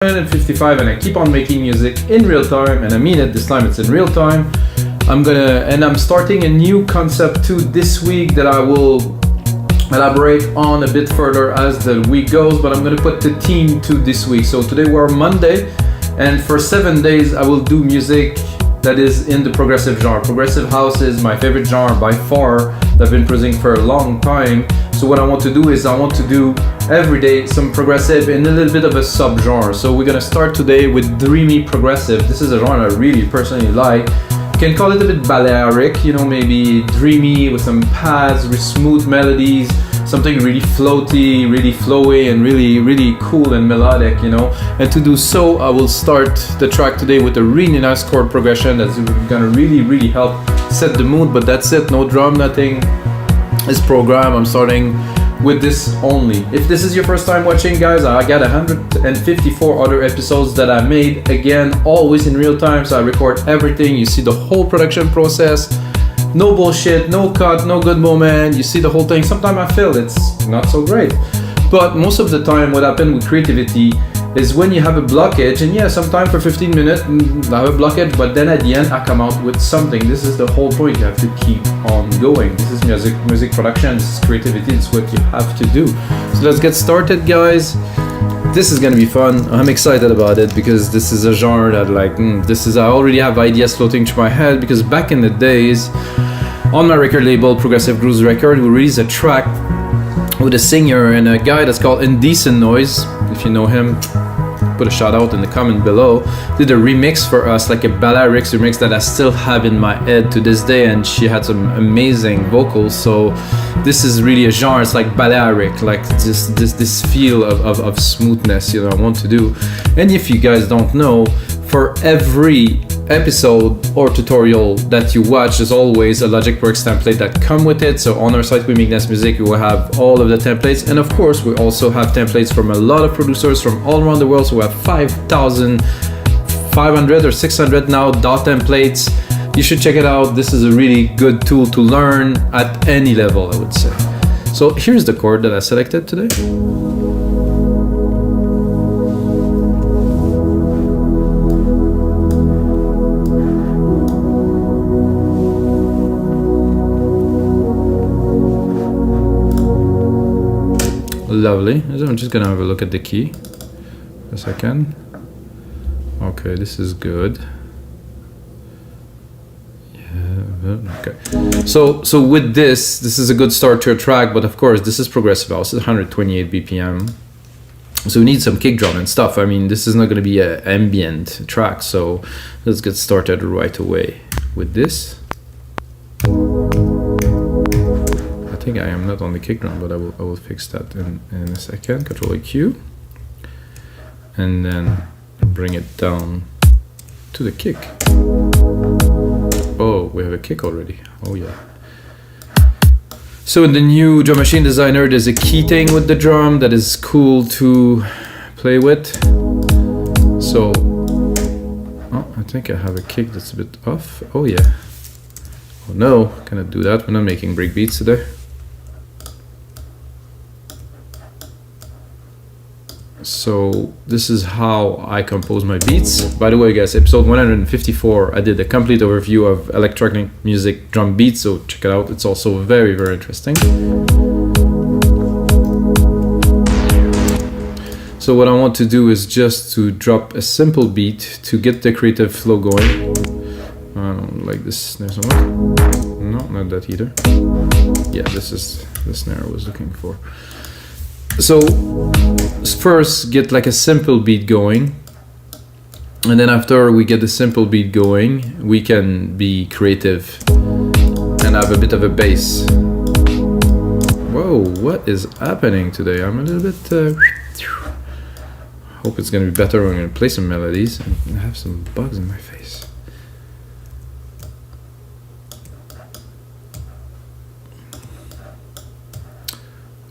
155 and I keep on making music in real time, and I mean it, this time it's in real time. I'm starting a new concept too this week that I will elaborate on a bit further as the week goes, but I'm gonna put the theme to this week. So today we're Monday, and for 7 days I will do music that is in the progressive genre. Progressive house is my favorite genre by far that I've been producing for a long time. So what I want to do is I want to do every day some progressive in a little bit of a sub-genre. So we're gonna start today with Dreamy Progressive. This is a genre I really personally like. You can call it a bit balearic, you know, maybe dreamy with some pads, with smooth melodies, something really floaty, really flowy, and really cool and melodic, you know. And to do so, I will start the track today with a really nice chord progression that's gonna really help set the mood. But that's it, no drum, nothing is programmed. I'm starting with this only. If this is your first time watching, guys, I got 154 other episodes that I made, again, always in real time, so I record everything. You see the whole production process. No bullshit, no cut, no good moment. You see the whole thing. Sometimes I feel it's not so great. But most of the time what happens with creativity is when you have a blockage, and yeah, sometimes for 15 minutes I have a blockage, but then at the end I come out with something. This is the whole point. You have to keep on going. This is music production, this is creativity, it's what you have to do. So let's get started, guys. This is gonna be fun. I'm excited about it because this is a genre that I already have ideas floating through my head, because back in the days on my record label Progressive Grooves Record, we released a track with a singer and a guy that's called Indecent Noise. If you know him, put a shout out in the comment below. Did a remix for us, like a balearic remix that I still have in my head to this day, and she had some amazing vocals. So this is really a genre. It's like balearic, like just this feel of smoothness, you know, I want to do. And if you guys don't know, for every episode or tutorial that you watch, there's always a Logic Works template that come with it. So on our site, We Make Dance Music, we will have all of the templates, and of course we also have templates from a lot of producers from all around the world. So we have 5,500 or 600 now DAW templates. You should check it out. This is a really good tool to learn at any level, I would say. So here's the chord that I selected today. Lovely. I'm just gonna have a look at the key for a second. Okay, this is good. Yeah, okay. So with this is a good start to a track, but of course this is progressive house. It's 128 BPM. So we need some kick drum and stuff. I mean, this is not gonna be an ambient track, so let's get started right away with this. I think I am not on the kick drum, but I will fix that in a second. Control Q, and then bring it down to the kick. Oh, we have a kick already. Oh yeah. So in the new Drum Machine Designer, there's a key thing with the drum that is cool to play with. So, oh, I think I have a kick that's a bit off. Oh yeah. Oh no, cannot do that. We're not making break beats today. So this is how I compose my beats. By the way, guys, episode 154, I did a complete overview of electronic music drum beats, so check it out. It's also very interesting. So what I want to do is just to drop a simple beat to get the creative flow going. I don't like this snare so much. No, not that either. Yeah, this is the snare I was looking for. So first get like a simple beat going, and then after we get the simple beat going, we can be creative and have a bit of a bass. Whoa, what is happening today? I'm a little bit hope it's gonna be better when I'm gonna play some melodies. And I have some bugs in my face.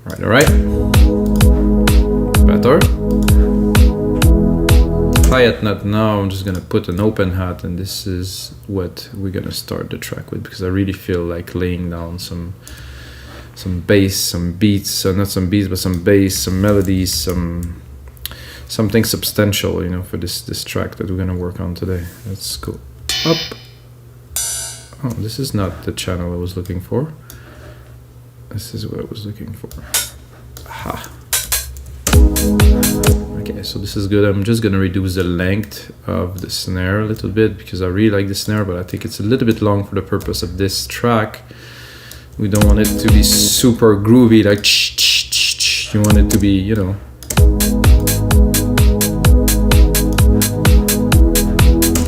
All right. Better. Hi-hat not now. I'm just gonna put an open hat, and this is what we're gonna start the track with, because I really feel like laying down some bass, some beats. So not some beats, but some bass, some melodies, some something substantial, you know, for this track that we're gonna work on today. Let's go up. Oh, this is not the channel I was looking for. This is what I was looking for. Aha. Okay, so this is good. I'm just gonna reduce the length of the snare a little bit because I really like the snare, but I think it's a little bit long for the purpose of this track. We don't want it to be super groovy, like you want it to be, you know.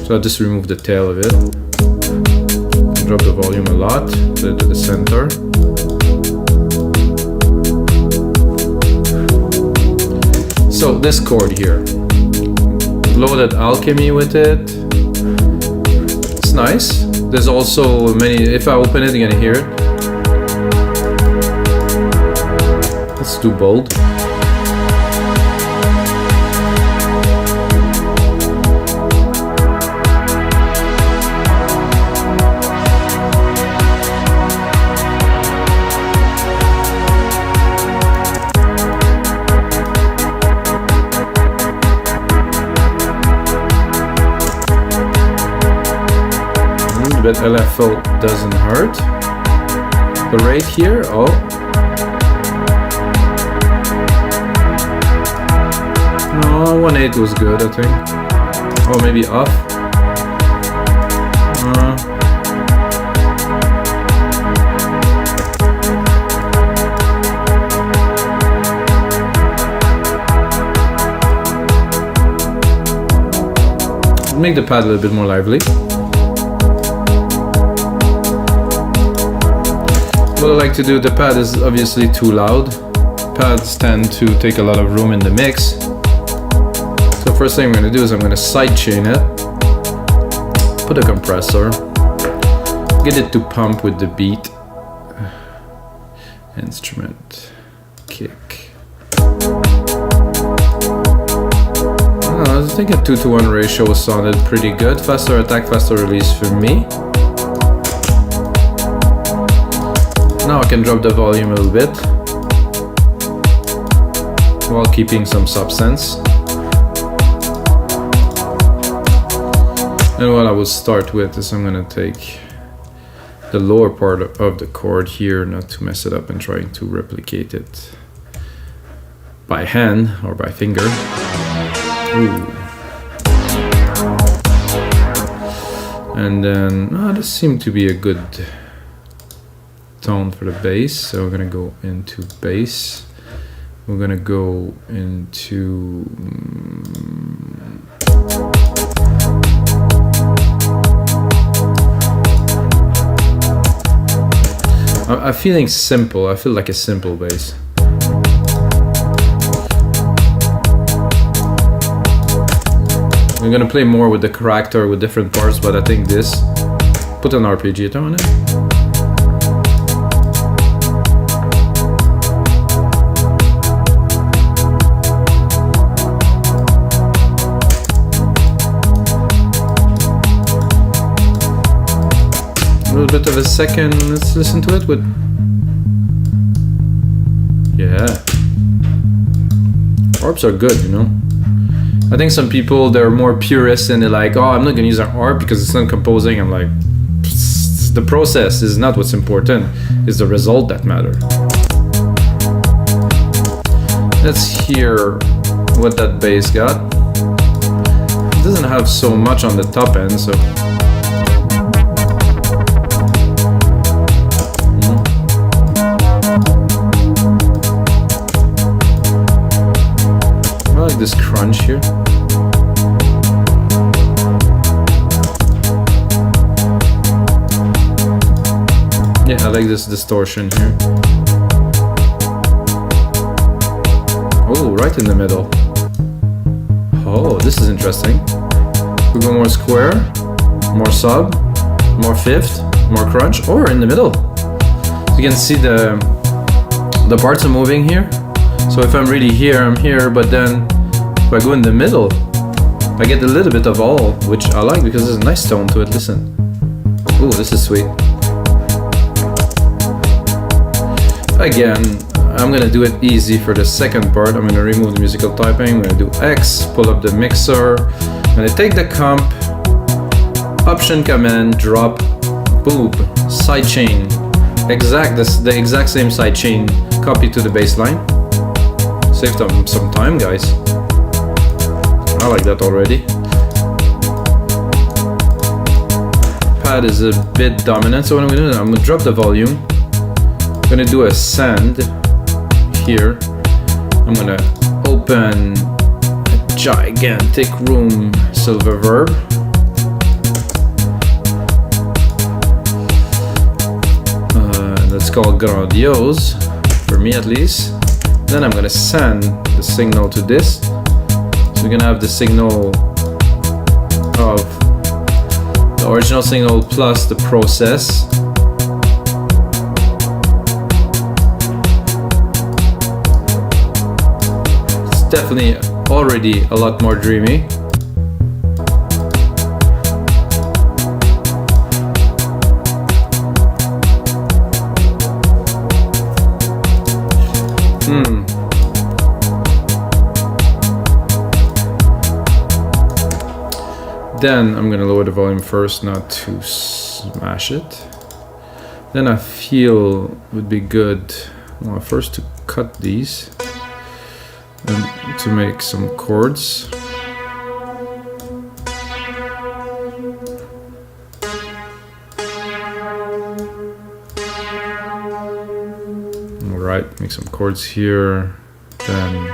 So I'll just remove the tail of it. Drop the volume a lot, put it to the center. So this chord here, loaded alchemy with it. It's nice. There's also many, if I open it, you're gonna hear it. Let's do bold. But LFO doesn't hurt. The rate here, oh. No, 1/8 was good, I think. Oh, maybe off. Make the pad a little bit more lively. What I like to do, the pad is obviously too loud. Pads tend to take a lot of room in the mix. So first thing I'm going to do is I'm going to sidechain it. Put a compressor. Get it to pump with the beat. Instrument. Kick. I think a 2-to-1 ratio sounded pretty good. Faster attack, faster release for me. Now I can drop the volume a little bit while keeping some substance. And what I will start with is I'm going to take the lower part of the chord here, not to mess it up, and trying to replicate it by hand or by finger. Ooh. And then, this seemed to be a good tone for the bass, so we're gonna go into bass. We're gonna go into I'm feeling simple. I feel like a simple bass. We're gonna play more with the character with different parts, but I think this, put an arpeggiator on it. A little bit of a second, let's listen to it with, yeah. Arps are good, you know. I think some people, they're more purists and they're like, oh, I'm not gonna use an arp because it's not composing. I'm like, the process is not what's important, it's the result that matters. Let's hear what that bass got. It doesn't have so much on the top end, so. I like this crunch here. Yeah, I like this distortion here. Oh, right in the middle. Oh, this is interesting. We go more square, more sub, more fifth, more crunch, or in the middle. You can see the parts are moving here. So if I'm really here, I'm here, but then if I go in the middle, I get a little bit of all, which I like because there's a nice tone to it. Listen. Ooh, this is sweet. Again, I'm gonna do it easy for the second part. I'm gonna remove the musical typing. I'm gonna do X, pull up the mixer. I'm gonna take the comp, Option Command, drop, boom, sidechain. The exact same sidechain, copy to the bassline. Save them some time, guys. I like that already. Pad is a bit dominant, so what I'm gonna do, I'm gonna drop the volume. I'm gonna do a send here. I'm gonna open a gigantic room silver verb. That's called grandiose, for me at least. Then I'm gonna send the signal to this. So we're gonna have the signal of the original signal plus the process. It's definitely already a lot more dreamy. Then I'm gonna lower the volume first, not to smash it. Then I feel would be good, well, first to cut these and to make some chords. Alright, make some chords here, then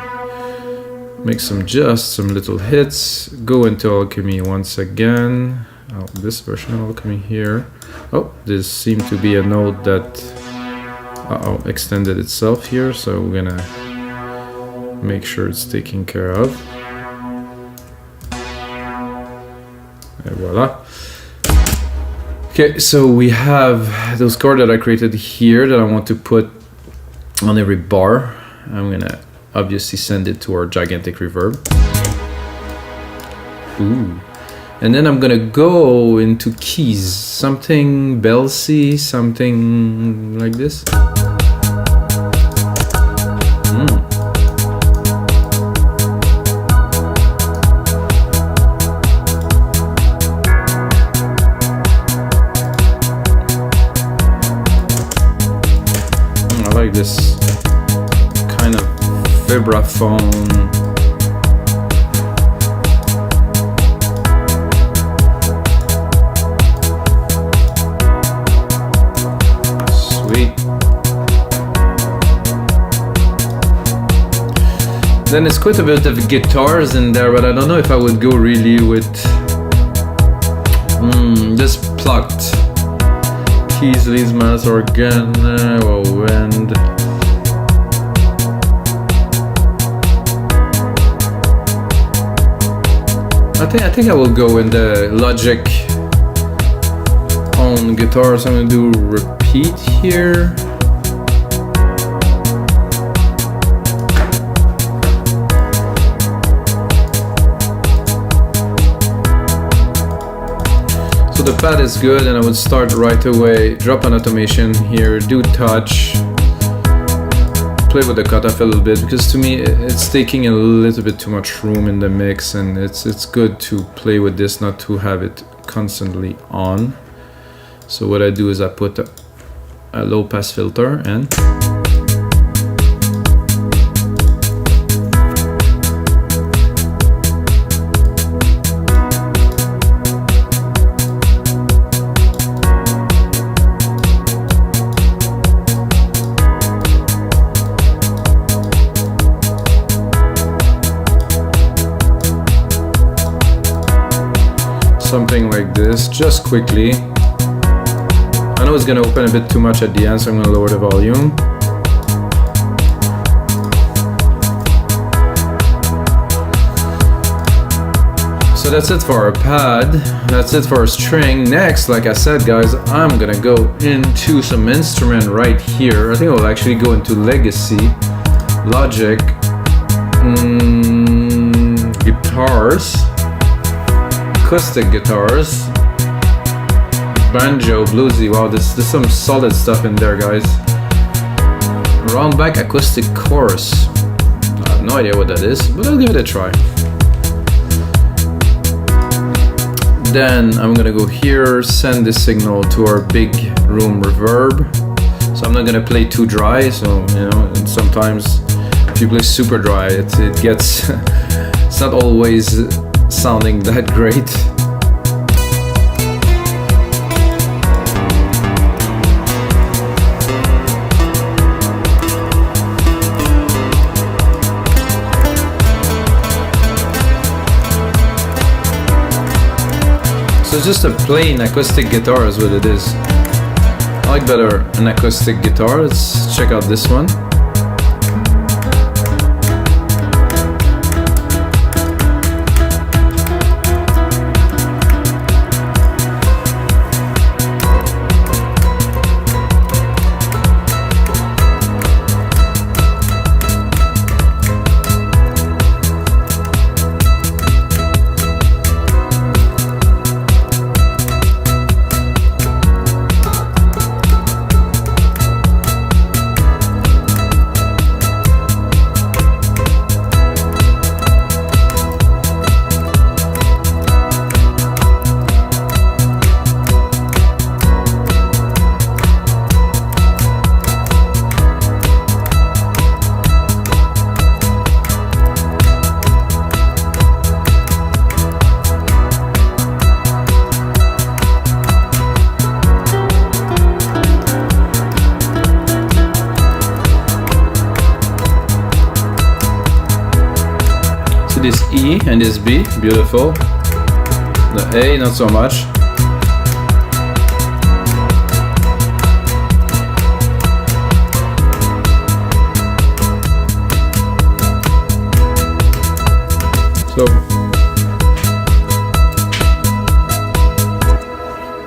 make some little hits, go into alchemy once again. Oh, this version of alchemy here. Oh, this seemed to be a note that extended itself here, so we're gonna make sure it's taken care of. And voila. Okay, so we have those chords that I created here that I want to put on every bar. I'm gonna obviously send it to our gigantic reverb. Ooh. And then I'm gonna go into keys, something belsy, something like this. I like this kind of vibraphone. Then it's quite a bit of guitars in there, but I don't know if I would go really with this plucked keys, leads, mass, organ, or wind. I think I will go in the Logic on guitars. I'm gonna do repeat here. The pad is good, and I would start right away, drop an automation here, do touch, play with the cutoff a little bit, because to me it's taking a little bit too much room in the mix, and it's good to play with this, not to have it constantly on. So what I do is I put a low pass filter and something like this, just quickly. I know it's gonna open a bit too much at the end, so I'm gonna lower the volume. So that's it for our pad, that's it for our string. Next, like I said guys, I'm gonna go into some instrument right here. I think I'll actually go into Legacy, Logic, guitars, acoustic guitars, banjo, bluesy. Wow, there's some solid stuff in there, guys. round back acoustic chorus. I have no idea what that is, but I'll give it a try. Then I'm gonna go here, send this signal to our big room reverb. So I'm not gonna play too dry, so you know, and sometimes if you play super dry, it gets, it's not always sounding that great. So just a plain acoustic guitar is what it is. I like better an acoustic guitar. Let's check out this one. This E and this B, beautiful. The A, not so much. So,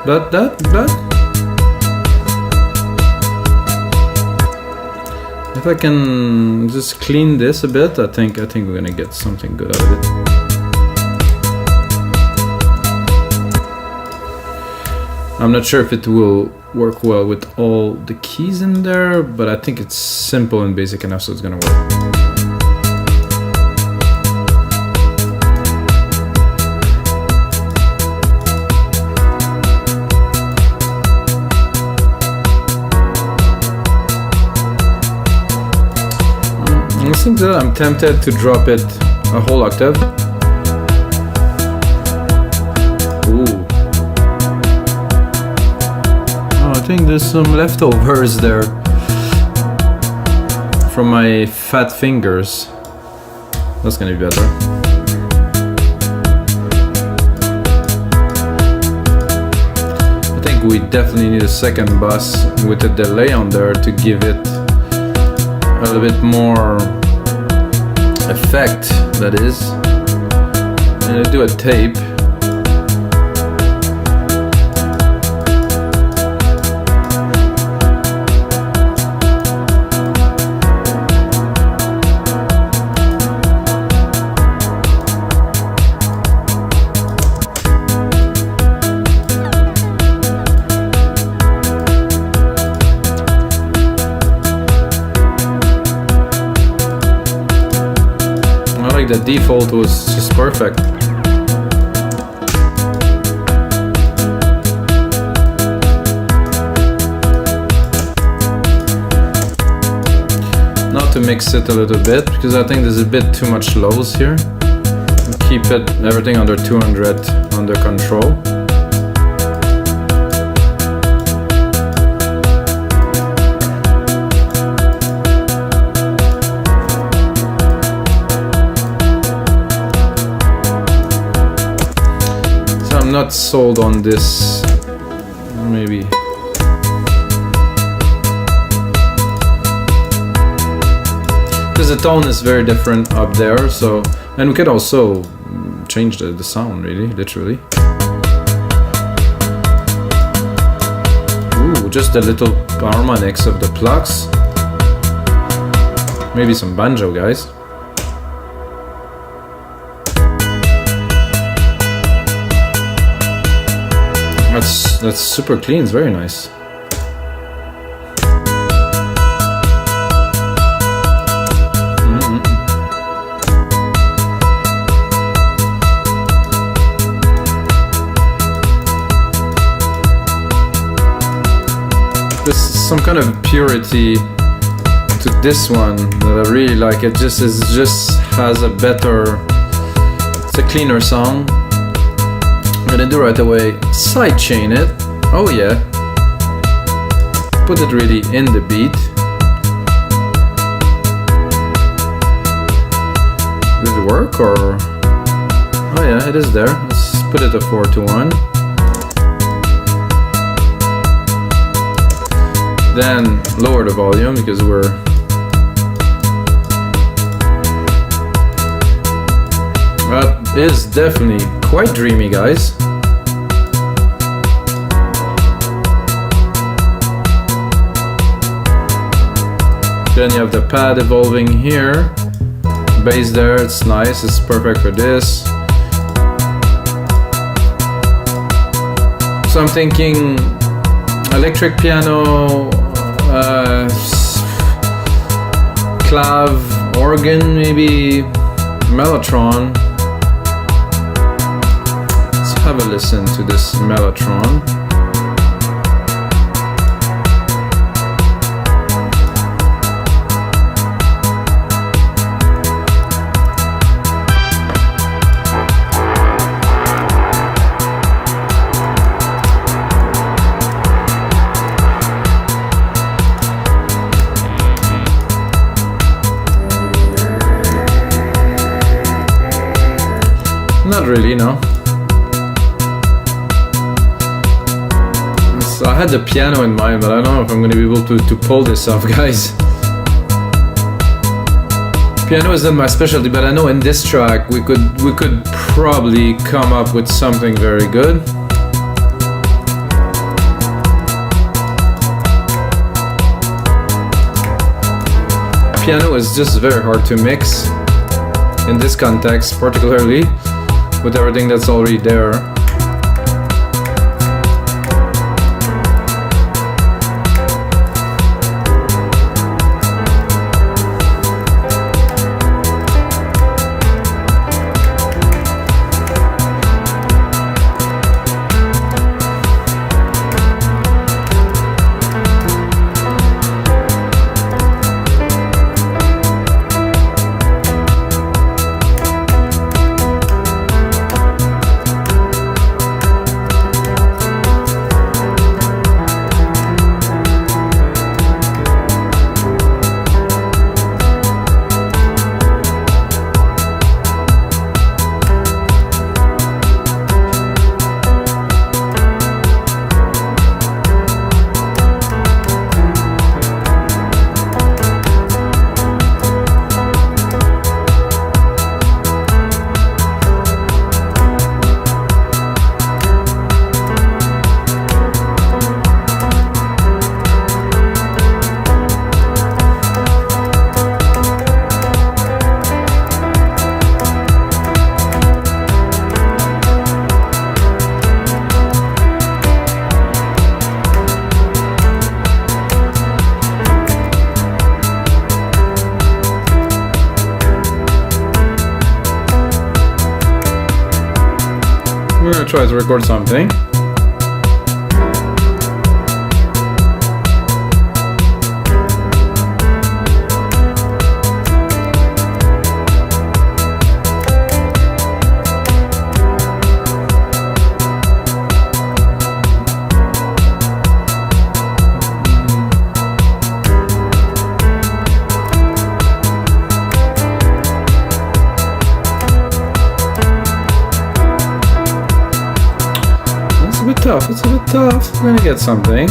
that. If I can just clean this a bit, I think we're gonna get something good out of it. I'm not sure if it will work well with all the keys in there, but I think it's simple and basic enough, so it's gonna work. Listening to that, I'm tempted to drop it a whole octave. Ooh. Oh, I think there's some leftovers there from my fat fingers. That's gonna be better. I think we definitely need a second bus with a delay on there to give it a little bit more effect, that is. I'm gonna do a tape. The default was just perfect. Now to mix it a little bit, because I think there's a bit too much lows here. Keep everything under 200 under control. I'm not sold on this, maybe. Because the tone is very different up there, so, and we could also change the sound, really, literally. Ooh, just a little harmonics of the plucks. Maybe some banjo, guys. That's super clean, it's very nice. some kind of purity to this one that I really like. It just has a better, it's a cleaner song. I'm gonna do right away, sidechain it. Oh yeah, put it really in the beat. Did it work or? Oh yeah, it is there. Let's put it a 4-1. Then lower the volume because that is definitely quite dreamy, guys. Then you have the pad evolving here. Bass there, it's nice, it's perfect for this. So I'm thinking electric piano, clav, organ, maybe mellotron. Let's have a listen to this mellotron. Not really, no. So I had the piano in mind, but I don't know if I'm going to be able to pull this off, guys. Piano isn't my specialty, but I know in this track we could probably come up with something very good. Piano is just very hard to mix in this context, particularly with everything that's already there. I'm gonna try to record something. It's a bit tough. I'm gonna get something.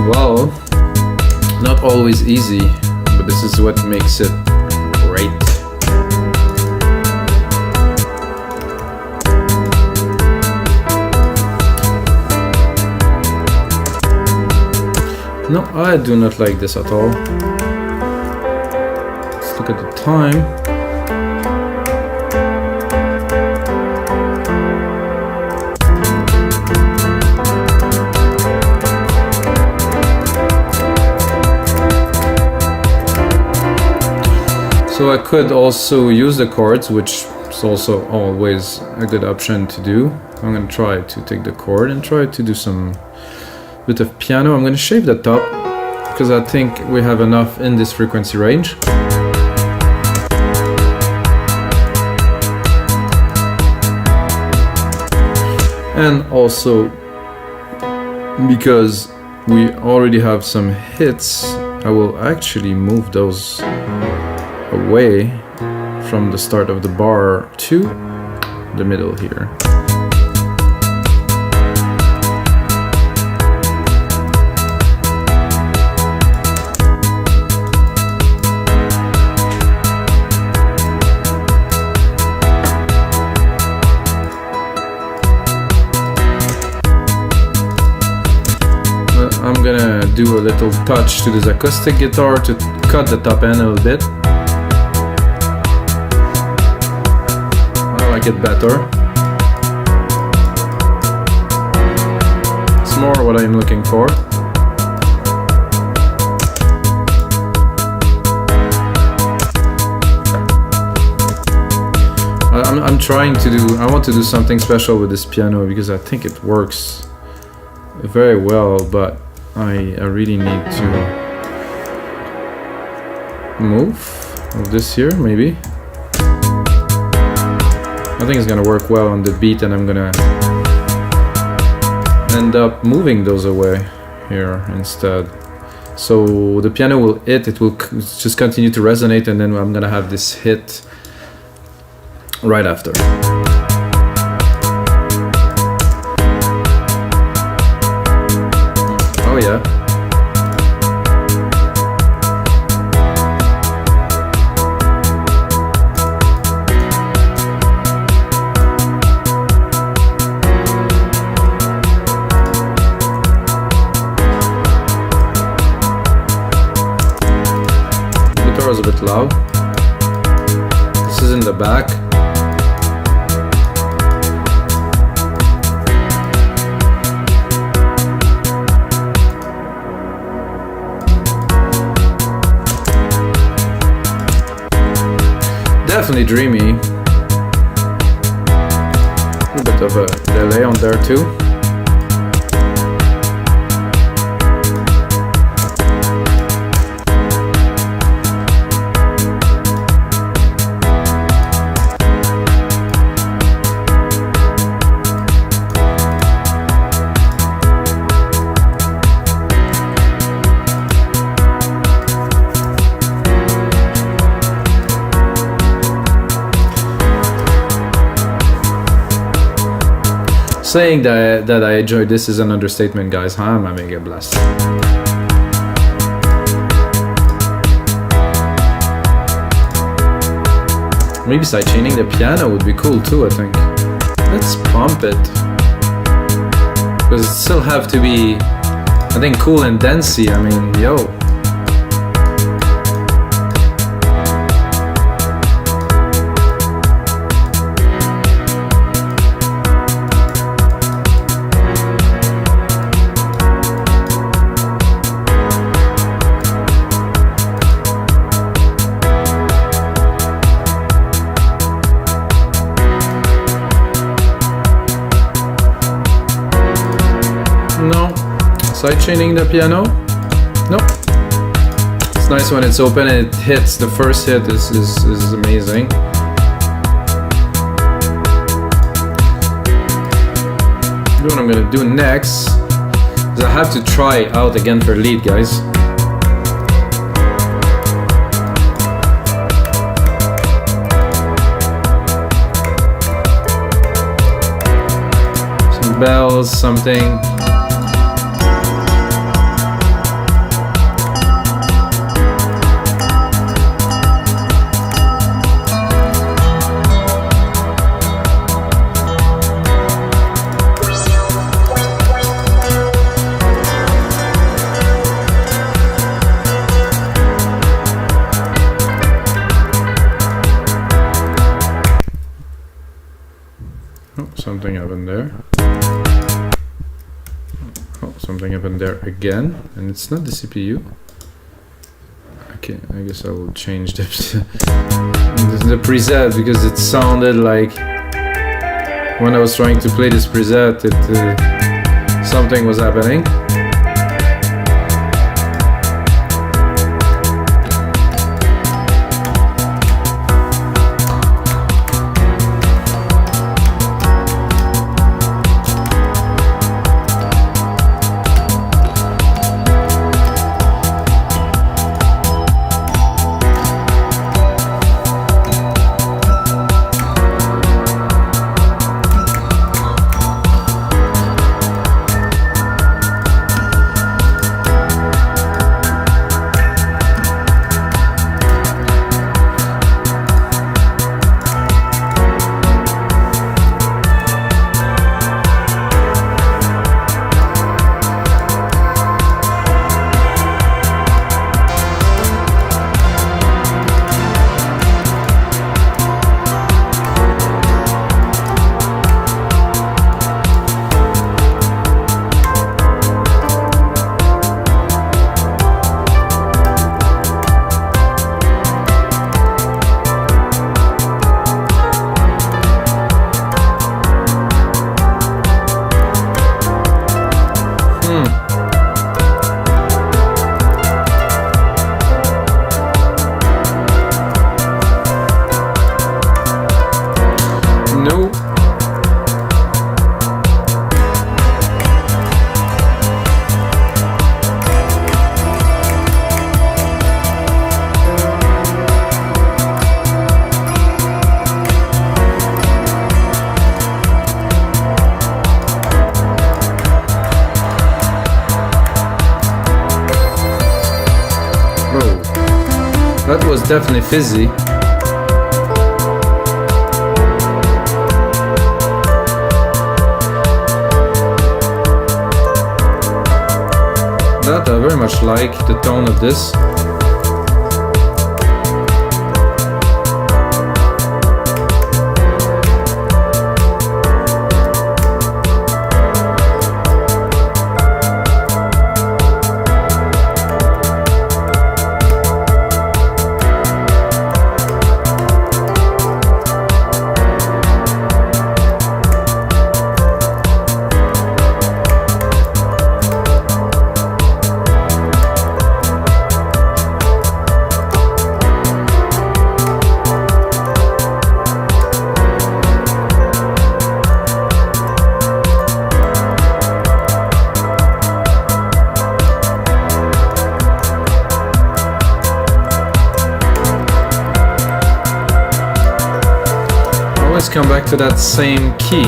Well, not always easy, but this is what makes it great. No, I do not like this at all. Let's look at the time. So I could also use the chords, which is also always a good option to do. I'm gonna try to take the chord and try to do some bit of piano. I'm gonna shave the top because I think we have enough in this frequency range. And also because we already have some hits, I will actually move those away from the start of the bar to the middle here. I'm gonna do a little touch to this acoustic guitar to cut the top end a little bit. I like it better. It's more what I'm looking for. I'm trying to do, I want to do something special with this piano because I think it works very well, but I really need to move this here, maybe. I think it's gonna work well on the beat, and I'm gonna end up moving those away here instead. So the piano will hit, it will just continue to resonate, and then I'm gonna have this hit right after. Oh yeah. Guitar is a bit loud. This is in the back. Definitely dreamy. A bit of a delay on there too. Saying that I enjoy this is an understatement, guys. I'm having a blast. Maybe sidechaining the piano would be cool too, I think. Let's pump it. Because it still have to be, I think, cool and dancey. I mean, yo. Sidechaining the piano? Nope. It's nice when it's open and it hits. The first hit is amazing. What I'm gonna do next is I have to try out again for lead, guys. Some bells, something. Something happened there. Oh, something happened there again, and it's not the CPU. I Okay, I guess I will change the preset because it sounded like when I was trying to play this preset, something was happening. That was definitely fizzy. That I very much like the tone of this. Come back to that same key,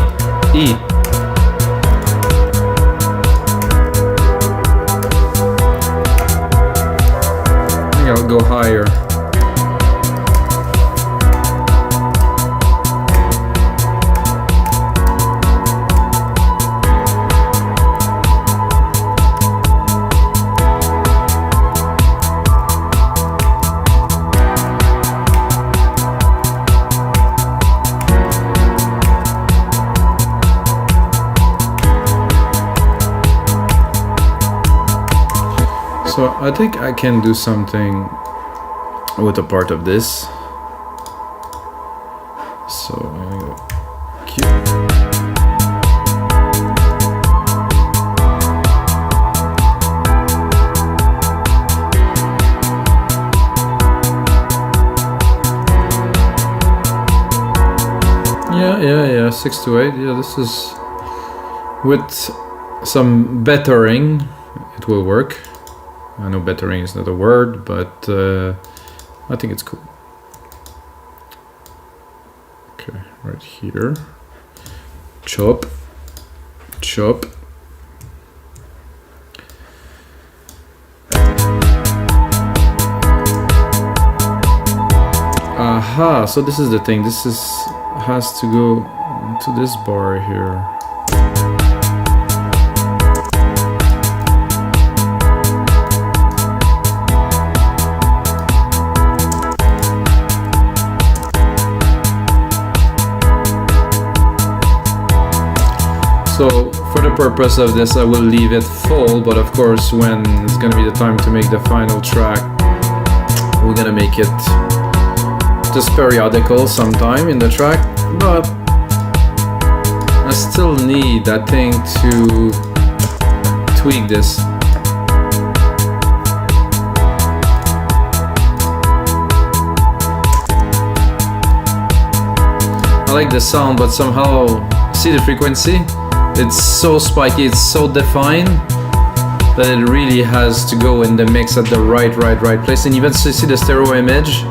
E. I think I'll go higher. So I think I can do something with a part of this. So I'm gonna go Q. Yeah, 6 to 8. Yeah, this is with some bettering, it will work. I know bettering is not a word, but I think it's cool. Okay, right here. Chop, chop. Aha, so this is the thing. This has to go to this bar here. So for the purpose of this, I will leave it full, but of course when it's gonna be the time to make the final track, we're gonna make it just periodical sometime in the track, but I still need that thing to tweak this. I like the sound, but somehow, see the frequency? It's so spiky, it's so defined that it really has to go in the mix at the right place. And even so, see the stereo image?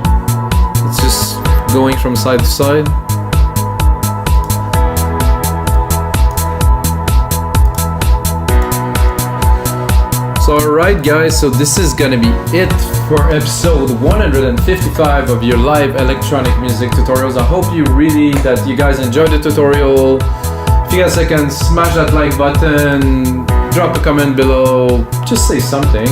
It's just going from side to side. So alright guys, so this is gonna be it for episode 155 of your live electronic music tutorials. I hope you guys enjoyed the tutorial. If you guys can smash that like button, drop a comment below, just say something.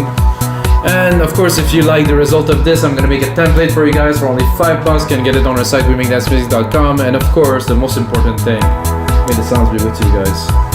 And of course, if you like the result of this, I'm gonna make a template for you guys for only $5. Can get it on our site, wemakdancemusic.com. And of course, the most important thing, may the sounds be with you guys.